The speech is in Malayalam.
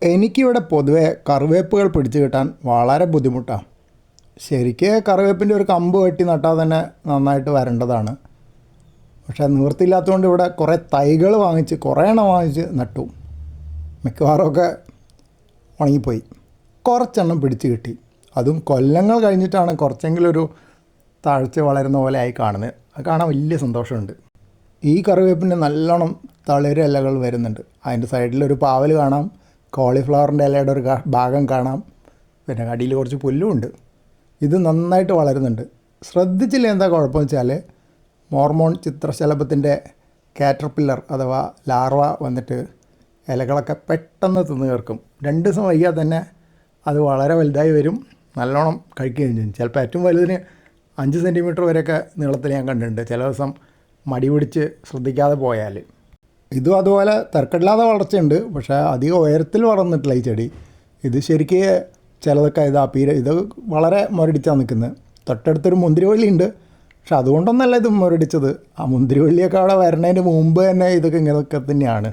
എനിക്കിവിടെ പൊതുവെ കറിവേപ്പുകൾ പിടിച്ചു കിട്ടാൻ വളരെ ബുദ്ധിമുട്ടാണ്. ശരിക്ക് കറിവേപ്പിൻ്റെ ഒരു കമ്പ് വെട്ടി നട്ടാൽ തന്നെ നന്നായിട്ട് വരേണ്ടതാണ്. പക്ഷേ നിവൃത്തിയില്ലാത്തതുകൊണ്ട് ഇവിടെ കുറേ തൈകൾ വാങ്ങിച്ച് കുറേ എണ്ണം വാങ്ങിച്ച് നട്ടു. മിക്കവാറുമൊക്കെ ഉണങ്ങിപ്പോയി. കുറച്ചെണ്ണം പിടിച്ച് കിട്ടി. അതും കൊല്ലങ്ങൾ കഴിഞ്ഞിട്ടാണ് കുറച്ചെങ്കിലും ഒരു താഴ്ച വളരുന്ന പോലെ ആയി കാണുന്നത്. അത് കാണാൻ വലിയ സന്തോഷമുണ്ട്. ഈ കറിവേപ്പിൻ്റെ നല്ലോണം തളിര് ഇലകൾ വരുന്നുണ്ട്. അതിൻ്റെ സൈഡിലൊരു പാവൽ കാണാം, കോളിഫ്ലവറിൻ്റെ ഇലയുടെ ഒരു ഭാഗം കാണാം, പിന്നെ അടിയിൽ കുറച്ച് പുല്ലുമുണ്ട്. ഇത് നന്നായിട്ട് വളരുന്നുണ്ട്. ശ്രദ്ധിച്ചില്ല എന്താ കുഴപ്പമെന്ന് വെച്ചാൽ മോർമോൺ ചിത്രശലഭത്തിൻ്റെ കാറ്റർപില്ലർ അഥവാ ലാർവ വന്നിട്ട് ഇലകളൊക്കെ പെട്ടെന്ന് തിന്നു തീർക്കും. 2 ദിവസം വൈകിയാൽ തന്നെ അത് വളരെ വലുതായി വരും, നല്ലോണം കഴിക്കുകയും ചെയ്യും. ചിലപ്പോൾ ഏറ്റവും വലുതിന് 5 സെൻറ്റിമീറ്റർ വരെയൊക്കെ നീളത്തിൽ ഞാൻ കണ്ടിട്ടുണ്ട്, ചില ദിവസം മടി പിടിച്ച് ശ്രദ്ധിക്കാതെ പോയാൽ. ഇതും അതുപോലെ തിരക്കില്ലാതെ വളർച്ചയുണ്ട്, പക്ഷേ അധികം ഉയരത്തിൽ വളർന്നിട്ടില്ല ഈ ചെടി. ഇത് ശരിക്ക് ചിലതൊക്കെ ഇത് വളരെ മുരടിച്ചാണ് നിൽക്കുന്നത്. തൊട്ടടുത്തൊരു മുന്തിരിവള്ളിയുണ്ട്, പക്ഷെ അതുകൊണ്ടൊന്നല്ല ഇത് മുരടിച്ചത്. ആ മുന്തിരിവള്ളിയൊക്കെ അവിടെ വരുന്നതിന് മുമ്പ് തന്നെ ഇതൊക്കെ ഇങ്ങനെയൊക്കെ തന്നെയാണ്.